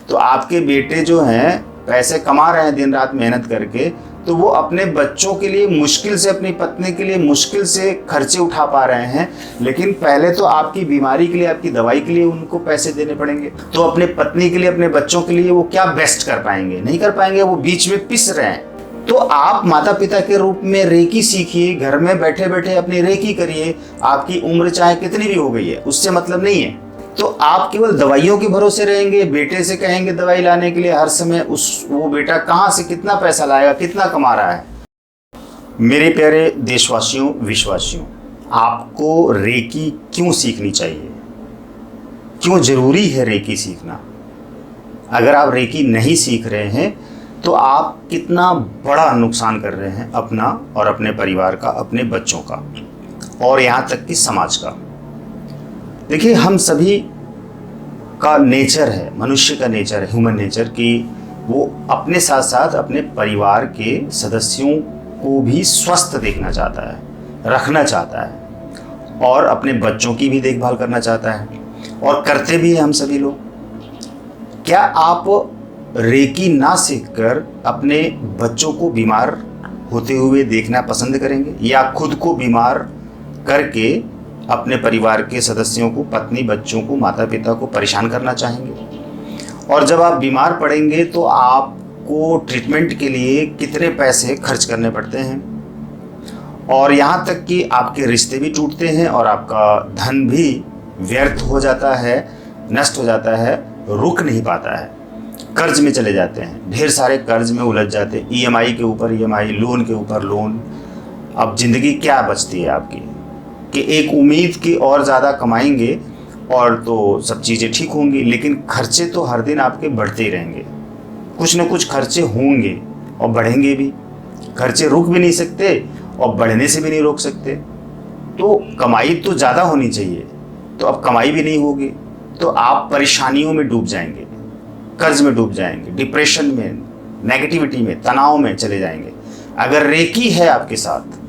तो आपके बेटे जो हैं पैसे कमा रहे हैं दिन रात मेहनत करके, तो वो अपने बच्चों के लिए मुश्किल से, अपनी पत्नी के लिए मुश्किल से खर्चे उठा पा रहे हैं, लेकिन पहले तो आपकी बीमारी के लिए, आपकी दवाई के लिए उनको पैसे देने पड़ेंगे। तो अपने पत्नी के लिए, अपने बच्चों के लिए वो क्या बेस्ट कर पाएंगे? नहीं कर पाएंगे, वो बीच में पिस रहे हैं। तो आप माता पिता के रूप में रेकी सीखिए, घर में बैठे बैठे अपनी रेकी करिए। आपकी उम्र चाहे कितनी भी हो गई है, उससे मतलब नहीं है। तो आप केवल दवाइयों के भरोसे रहेंगे, बेटे से कहेंगे दवाई लाने के लिए हर समय, वो बेटा कहाँ से कितना पैसा लाएगा, कितना कमा रहा है? मेरे प्यारे देशवासियों, विश्वासियों, आपको रेकी क्यों सीखनी चाहिए? क्यों जरूरी है रेकी सीखना? अगर आप रेकी नहीं सीख रहे हैं तो आप कितना बड़ा नुकसान कर रहे हैं अपना और अपने परिवार का, अपने बच्चों का, और यहाँ तक कि समाज का। देखिए, हम सभी का नेचर है, मनुष्य का नेचर है, ह्यूमन नेचर, कि वो अपने साथ साथ अपने परिवार के सदस्यों को भी स्वस्थ देखना चाहता है, रखना चाहता है, और अपने बच्चों की भी देखभाल करना चाहता है, और करते भी हैं हम सभी लोग। क्या आप रेकी ना सीखकर अपने बच्चों को बीमार होते हुए देखना पसंद करेंगे, या खुद को बीमार करके अपने परिवार के सदस्यों को, पत्नी, बच्चों को, माता पिता को परेशान करना चाहेंगे? और जब आप बीमार पड़ेंगे तो आपको ट्रीटमेंट के लिए कितने पैसे खर्च करने पड़ते हैं, और यहाँ तक कि आपके रिश्ते भी टूटते हैं और आपका धन भी व्यर्थ हो जाता है, नष्ट हो जाता है, रुक नहीं पाता है, कर्ज में चले जाते हैं, ढेर सारे कर्ज में उलझ जाते हैं, ईएमआई के ऊपर ईएमआई, लोन के ऊपर लोन। अब ज़िंदगी क्या बचती है आपकी कि एक उम्मीद की और ज़्यादा कमाएंगे और तो सब चीज़ें ठीक होंगी, लेकिन खर्चे तो हर दिन आपके बढ़ते ही रहेंगे। कुछ न कुछ खर्चे होंगे और बढ़ेंगे भी। खर्चे रुक भी नहीं सकते और बढ़ने से भी नहीं रोक सकते। तो कमाई तो ज़्यादा होनी चाहिए, तो अब कमाई भी नहीं होगी तो आप परेशानियों में डूब जाएंगे, कर्ज में डूब जाएंगे, डिप्रेशन में, नेगेटिविटी में, तनाव में चले जाएंगे। अगर रेकी है आपके साथ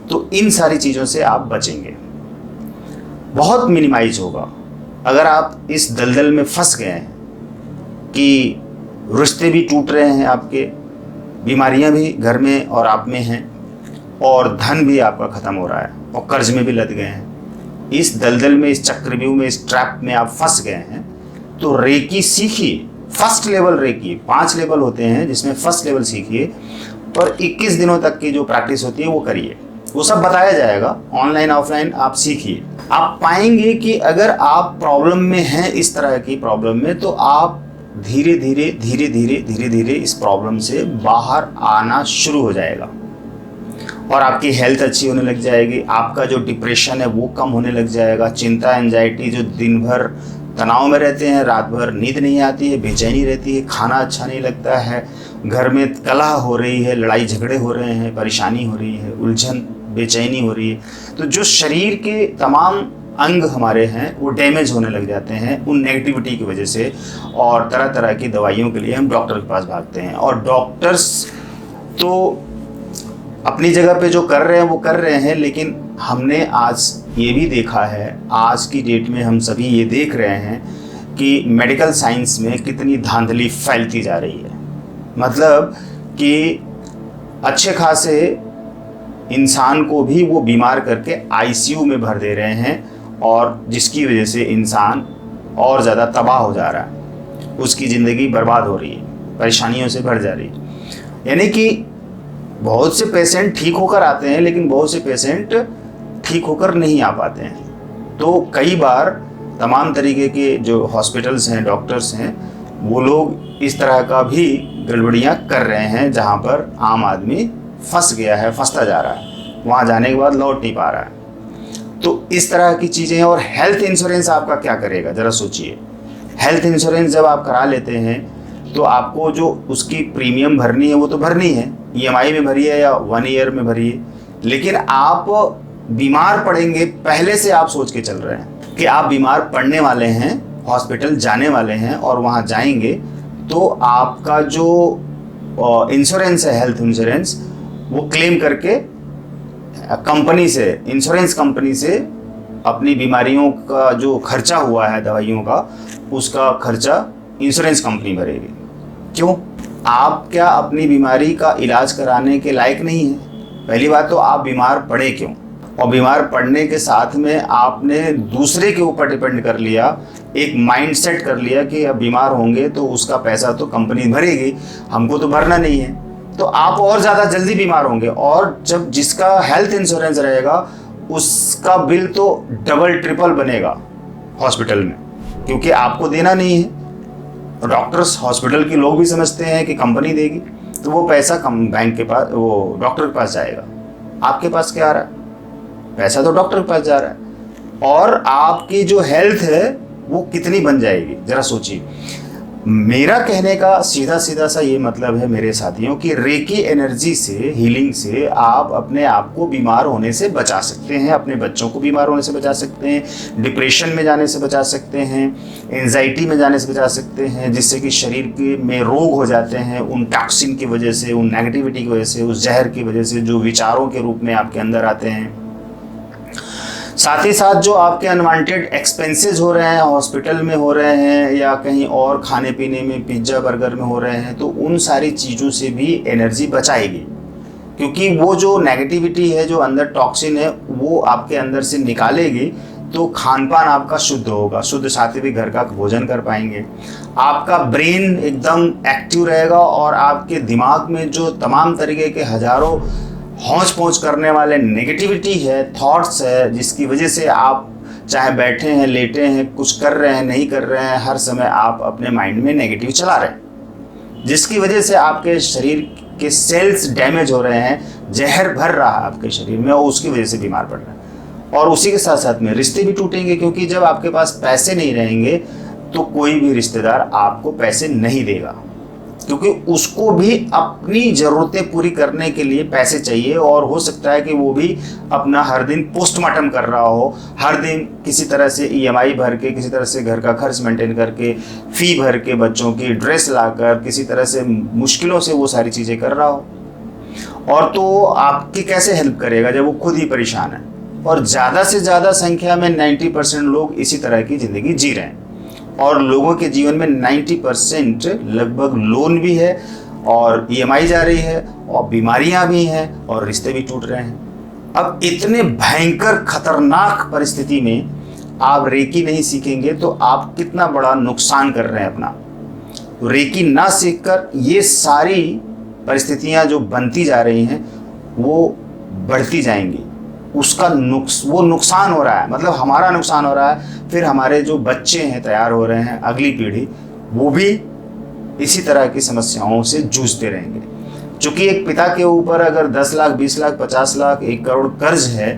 तो इन सारी चीज़ों से आप बचेंगे, बहुत मिनिमाइज होगा। अगर आप इस दलदल में फंस गए हैं कि रिश्ते भी टूट रहे हैं आपके, बीमारियां भी घर में और आप में हैं, और धन भी आपका ख़त्म हो रहा है, और कर्ज में भी लद गए हैं, इस दलदल में, इस चक्रव्यूह में, इस ट्रैप में आप फंस गए हैं, तो रेकी सीखिए। फर्स्ट लेवल रेकी, 5 लेवल होते हैं जिसमें फर्स्ट लेवल सीखिए, पर 21 दिनों तक की जो प्रैक्टिस होती है वो करिए। वो सब बताया जाएगा, ऑनलाइन ऑफलाइन आप सीखिए। आप पाएंगे कि अगर आप प्रॉब्लम में हैं, इस तरह की प्रॉब्लम में, तो आप धीरे धीरे धीरे धीरे धीरे धीरे इस प्रॉब्लम से बाहर आना शुरू हो जाएगा, और आपकी हेल्थ अच्छी होने लग जाएगी। आपका जो डिप्रेशन है वो कम होने लग जाएगा। चिंता, एंजाइटी, जो दिन भर तनाव में रहते हैं, रात भर नींद नहीं आती है, बेचैनी रहती है, खाना अच्छा नहीं लगता है, घर में कलह हो रही है, लड़ाई झगड़े हो रहे हैं, परेशानी हो रही है, उलझन, बेचैनी हो रही है, तो जो शरीर के तमाम अंग हमारे हैं वो डैमेज होने लग जाते हैं उन नेगेटिविटी की वजह से, और तरह तरह की दवाइयों के लिए हम डॉक्टर के पास भागते हैं। और डॉक्टर्स तो अपनी जगह पे जो कर रहे हैं वो कर रहे हैं, लेकिन हमने आज ये भी देखा है, आज की डेट में हम सभी ये देख रहे हैं कि मेडिकल साइंस में कितनी धांधली फैलती जा रही है। मतलब कि अच्छे खासे इंसान को भी वो बीमार करके आईसीयू में भर दे रहे हैं, और जिसकी वजह से इंसान और ज़्यादा तबाह हो जा रहा है, उसकी ज़िंदगी बर्बाद हो रही है, परेशानियों से भर जा रही है। यानी कि बहुत से पेशेंट ठीक होकर आते हैं, लेकिन बहुत से पेशेंट ठीक होकर नहीं आ पाते हैं। तो कई बार तमाम तरीके के जो हॉस्पिटल्स हैं, डॉक्टर्स हैं, वो लोग इस तरह का भी गड़बड़ियाँ कर रहे हैं, जहाँ पर आम आदमी फंस गया है, फंसता जा रहा है, वहाँ जाने के बाद लौट नहीं पा रहा है। तो इस तरह की चीज़ें हैं। और हेल्थ इंश्योरेंस आपका क्या करेगा, ज़रा सोचिए। हेल्थ इंश्योरेंस जब आप करा लेते हैं तो आपको जो उसकी प्रीमियम भरनी है वो तो भरनी है, ईएमआई में भरिए या 1 ईयर में भरिए, लेकिन आप बीमार पड़ेंगे पहले से आप सोच के चल रहे हैं कि आप बीमार पड़ने वाले हैं, हॉस्पिटल जाने वाले हैं, और वहाँ जाएंगे तो आपका जो इंश्योरेंस है, हेल्थ इंश्योरेंस, वो क्लेम करके कंपनी से, इंश्योरेंस कंपनी से अपनी बीमारियों का जो खर्चा हुआ है, दवाइयों का, उसका खर्चा इंश्योरेंस कंपनी भरेगी। क्यों? आप क्या अपनी बीमारी का इलाज कराने के लायक नहीं है? पहली बात तो आप बीमार पड़े क्यों, और बीमार पड़ने के साथ में आपने दूसरे के ऊपर डिपेंड कर लिया, एक माइंडसेट कर लिया कि अब बीमार होंगे तो उसका पैसा तो कंपनी भरेगी, हमको तो भरना नहीं है, तो आप और ज़्यादा जल्दी बीमार होंगे। और जब जिसका हेल्थ इंश्योरेंस रहेगा उसका बिल तो डबल ट्रिपल बनेगा हॉस्पिटल में, क्योंकि आपको देना नहीं है। डॉक्टर्स, हॉस्पिटल के लोग भी समझते हैं कि कंपनी देगी, तो वो पैसा बैंक के पास, वो डॉक्टर के पास जाएगा। आपके पास क्या आ रहा है? पैसा तो डॉक्टर के पास जा रहा है। और आपकी जो हेल्थ है वो कितनी बन जाएगी, जरा सोचिए। मेरा कहने का सीधा सीधा सा ये मतलब है मेरे साथियों कि रेकी एनर्जी से, हीलिंग से आप अपने आप को बीमार होने से बचा सकते हैं, अपने बच्चों को बीमार होने से बचा सकते हैं, डिप्रेशन में जाने से बचा सकते हैं, एंजाइटी में जाने से बचा सकते हैं, जिससे कि शरीर के में रोग हो जाते हैं उन टॉक्सिन की वजह से, उन नेगेटिविटी की वजह से, उस जहर की वजह से जो विचारों के रूप में आपके अंदर आते हैं। साथ ही साथ जो आपके अनवांटेड एक्सपेंसेस हो रहे हैं, हॉस्पिटल में हो रहे हैं या कहीं और खाने पीने में, पिज्ज़ा बर्गर में हो रहे हैं, तो उन सारी चीज़ों से भी एनर्जी बचाएगी, क्योंकि वो जो नेगेटिविटी है, जो अंदर टॉक्सिन है, वो आपके अंदर से निकालेगी, तो खान पान आपका शुद्ध होगा, शुद्ध सात्विक घर का भोजन कर पाएंगे, आपका ब्रेन एकदम एक्टिव रहेगा और आपके दिमाग में जो तमाम तरीके के हजारों हौच पहुँच करने वाले नेगेटिविटी है, थॉट्स है, जिसकी वजह से आप चाहे बैठे हैं, लेटे हैं, कुछ कर रहे हैं, नहीं कर रहे हैं, हर समय आप अपने माइंड में नेगेटिव चला रहे हैं, जिसकी वजह से आपके शरीर के सेल्स डैमेज हो रहे हैं, जहर भर रहा है आपके शरीर में और उसकी वजह से बीमार पड़ रहे हैं। और उसी के साथ साथ में रिश्ते भी टूटेंगे, क्योंकि जब आपके पास पैसे नहीं रहेंगे तो कोई भी रिश्तेदार आपको पैसे नहीं देगा, क्योंकि उसको भी अपनी ज़रूरतें पूरी करने के लिए पैसे चाहिए। और हो सकता है कि वो भी अपना हर दिन पोस्टमार्टम कर रहा हो, हर दिन किसी तरह से EMI भर के, किसी तरह से घर का खर्च मेंटेन करके, फ़ी भर के, बच्चों की ड्रेस लाकर, किसी तरह से मुश्किलों से वो सारी चीज़ें कर रहा हो। और तो आपकी कैसे हेल्प करेगा जब वो खुद ही परेशान है। और ज़्यादा से ज़्यादा संख्या में 90% लोग इसी तरह की ज़िंदगी जी रहे हैं, और लोगों के जीवन में 90% लगभग लोन भी है, और EMI जा रही है, और बीमारियां भी हैं, और रिश्ते भी टूट रहे हैं। अब इतने भयंकर खतरनाक परिस्थिति में आप रेकी नहीं सीखेंगे तो आप कितना बड़ा नुकसान कर रहे हैं अपना। तो रेकी ना सीखकर ये सारी परिस्थितियां जो बनती जा रही हैं वो बढ़ती जाएंगी, उसका वो नुकसान हो रहा है, मतलब हमारा नुकसान हो रहा है। फिर हमारे जो बच्चे हैं तैयार हो रहे हैं, अगली पीढ़ी, वो भी इसी तरह की समस्याओं से जूझते रहेंगे। क्योंकि एक पिता के ऊपर अगर 10 लाख, 20 लाख, 50 लाख, 1 करोड़ कर्ज है,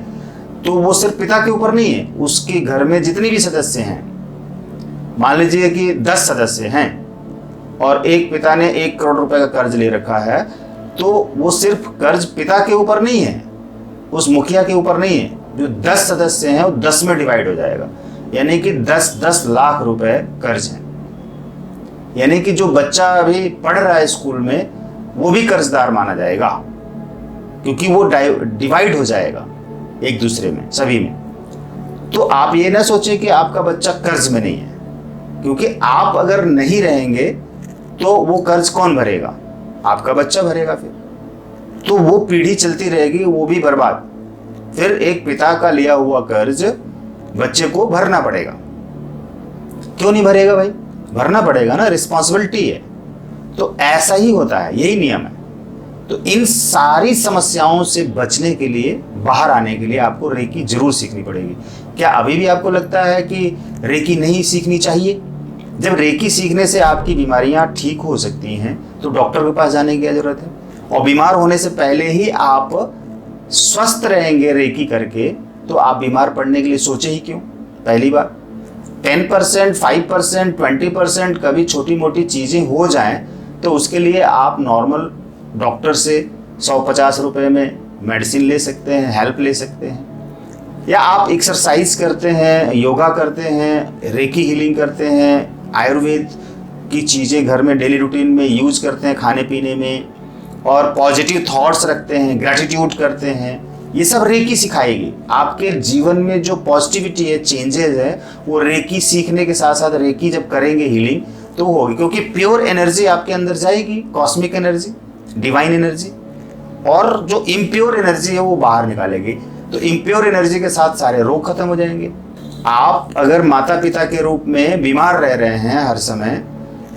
तो वो सिर्फ पिता के ऊपर नहीं है, उसके घर में जितने भी सदस्य हैं, मान लीजिए कि 10 सदस्य हैं और एक पिता ने 1 करोड़ रुपए का कर्ज ले रखा है, तो वो सिर्फ कर्ज पिता के ऊपर नहीं है, उस मुखिया के ऊपर नहीं है। जो 10 सदस्य हैं वो 10 में डिवाइड हो जाएगा, यानी कि 10-10 लाख रुपए कर्ज है। यानी कि जो बच्चा अभी पढ़ रहा है स्कूल में वो भी कर्जदार माना जाएगा, क्योंकि वो डिवाइड हो जाएगा एक दूसरे में, सभी में। तो आप ये ना सोचें कि आपका बच्चा कर्ज में नहीं है, क्योंकि आप अगर नहीं रहेंगे तो वो कर्ज कौन भरेगा? आपका बच्चा भरेगा। फिर तो वो पीढ़ी चलती रहेगी, वो भी बर्बाद। फिर एक पिता का लिया हुआ कर्ज बच्चे को भरना पड़ेगा। क्यों नहीं भरेगा भाई? भरना पड़ेगा ना, रिस्पॉन्सिबिलिटी है। तो ऐसा ही होता है, यही नियम है। तो इन सारी समस्याओं से बचने के लिए, बाहर आने के लिए आपको रेकी जरूर सीखनी पड़ेगी। क्या अभी भी आपको लगता है कि रेकी नहीं सीखनी चाहिए? जब रेकी सीखने से आपकी बीमारियां ठीक हो सकती हैं तो डॉक्टर के पास जाने की क्या जरूरत है? और बीमार होने से पहले ही आप स्वस्थ रहेंगे रेकी करके, तो आप बीमार पड़ने के लिए सोचे ही क्यों? पहली बार 10%, 5%, 20% कभी छोटी मोटी चीज़ें हो जाएं तो उसके लिए आप नॉर्मल डॉक्टर से 150 रुपये में मेडिसिन ले सकते हैं, हेल्प ले सकते हैं। या आप एक्सरसाइज करते हैं, योगा करते हैं, रेकी हीलिंग करते हैं, आयुर्वेद की चीज़ें घर में डेली रूटीन में यूज करते हैं खाने पीने में, और पॉजिटिव थॉट्स रखते हैं, ग्रैटिट्यूड करते हैं। ये सब रेकी सिखाएगी। आपके जीवन में जो पॉजिटिविटी है, चेंजेस है, वो रेकी सीखने के साथ साथ रेकी जब करेंगे हीलिंग, तो वो होगी, क्योंकि प्योर एनर्जी आपके अंदर जाएगी, कॉस्मिक एनर्जी, डिवाइन एनर्जी, और जो इम्प्योर एनर्जी है वो बाहर निकालेगी। तो इम्प्योर एनर्जी के साथ सारे रोग खत्म हो जाएंगे। आप अगर माता पिता के रूप में बीमार रह रहे हैं हर समय,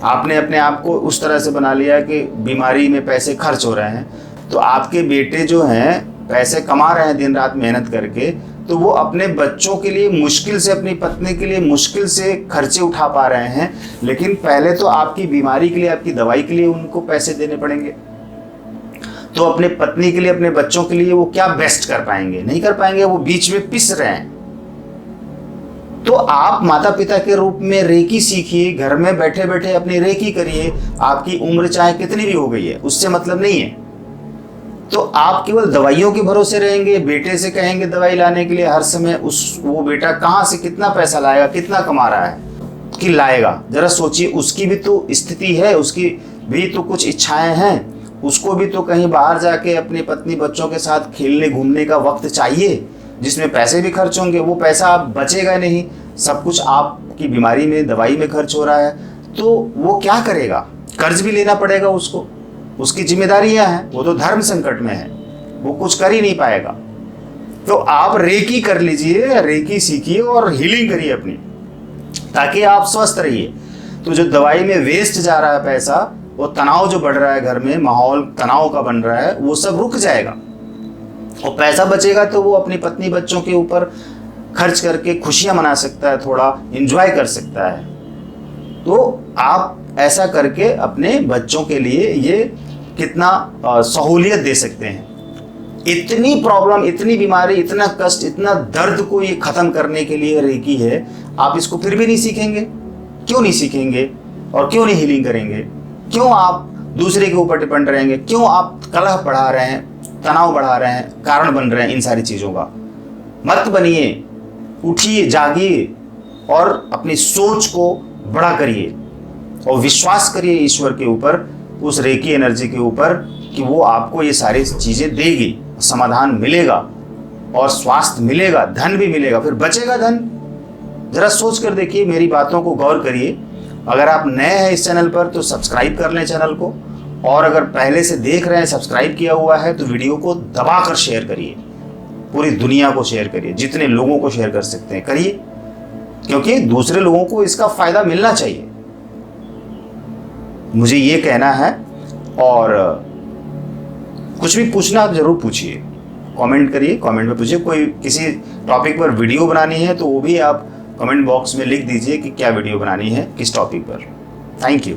आपने अपने आप को उस तरह से बना लिया कि बीमारी में पैसे खर्च हो रहे हैं, तो आपके बेटे जो हैं पैसे कमा रहे हैं दिन रात मेहनत करके, तो वो अपने बच्चों के लिए मुश्किल से, अपनी पत्नी के लिए मुश्किल से खर्चे उठा पा रहे हैं। लेकिन पहले तो आपकी बीमारी के लिए, आपकी दवाई के लिए उनको पैसे देने पड़ेंगे। तो अपने पत्नी के लिए, अपने बच्चों के लिए वो क्या बेस्ट कर पाएंगे? नहीं कर पाएंगे, वो बीच में पिस रहे हैं। तो आप माता पिता के रूप में रेकी सीखिए, घर में बैठे बैठे अपनी रेकी करिए। आपकी उम्र चाहे कितनी भी हो गई है, उससे मतलब नहीं है। तो आप केवल दवाइयों के भरोसे रहेंगे, बेटे से कहेंगे दवाई लाने के लिए हर समय, वो बेटा कहाँ से कितना पैसा लाएगा, कितना कमा रहा है कि लाएगा? जरा सोचिए, उसकी भी तो स्थिति है, उसकी भी तो कुछ इच्छाएं हैं, उसको भी तो कहीं बाहर जाके अपनी पत्नी बच्चों के साथ खेलने घूमने का वक्त चाहिए, जिसमें पैसे भी खर्च होंगे। वो पैसा आप बचेगा नहीं, सब कुछ आपकी बीमारी में, दवाई में खर्च हो रहा है, तो वो क्या करेगा? कर्ज भी लेना पड़ेगा उसको, उसकी जिम्मेदारियां हैं, वो तो धर्म संकट में है, वो कुछ कर ही नहीं पाएगा। तो आप रेकी कर लीजिए, रेकी सीखिए और हीलिंग करिए अपनी, ताकि आप स्वस्थ रहिए। तो जो दवाई में वेस्ट जा रहा है पैसा, वो तनाव जो बढ़ रहा है घर में, माहौल तनाव का बन रहा है, वो सब रुक जाएगा और पैसा बचेगा। तो वो अपनी पत्नी बच्चों के ऊपर खर्च करके खुशियां मना सकता है, थोड़ा एंजॉय कर सकता है। तो आप ऐसा करके अपने बच्चों के लिए ये कितना सहूलियत दे सकते हैं। इतनी प्रॉब्लम, इतनी बीमारी, इतना कष्ट, इतना दर्द को ये खत्म करने के लिए रेकी है। आप इसको फिर भी नहीं सीखेंगे? क्यों नहीं सीखेंगे और क्यों नहीं हीलिंग करेंगे? क्यों आप दूसरे के ऊपर डिपेंड रहेंगे? क्यों आप कलह बढ़ा रहे हैं, तनाव बढ़ा रहे हैं, कारण बन रहे हैं इन सारी चीज़ों का? मत बनिए, उठिए, जागिए और अपनी सोच को बड़ा करिए और विश्वास करिए ईश्वर के ऊपर, उस रेकी एनर्जी के ऊपर, कि वो आपको ये सारी चीज़ें देगी, समाधान मिलेगा और स्वास्थ्य मिलेगा, धन भी मिलेगा, फिर बचेगा धन। जरा सोच कर देखिए, मेरी बातों को गौर करिए। अगर आप नए हैं इस चैनल पर तो सब्सक्राइब कर लें चैनल को, और अगर पहले से देख रहे हैं, सब्सक्राइब किया हुआ है, तो वीडियो को दबाकर शेयर करिए, पूरी दुनिया को शेयर करिए, जितने लोगों को शेयर कर सकते हैं करिए, क्योंकि दूसरे लोगों को इसका फायदा मिलना चाहिए। मुझे ये कहना है। और कुछ भी पूछना आप जरूर पूछिए, कमेंट करिए, कमेंट में पूछिए। कोई किसी टॉपिक पर वीडियो बनानी है तो वो भी आप कमेंट बॉक्स में लिख दीजिए कि क्या वीडियो बनानी है, किस टॉपिक पर। Thank you.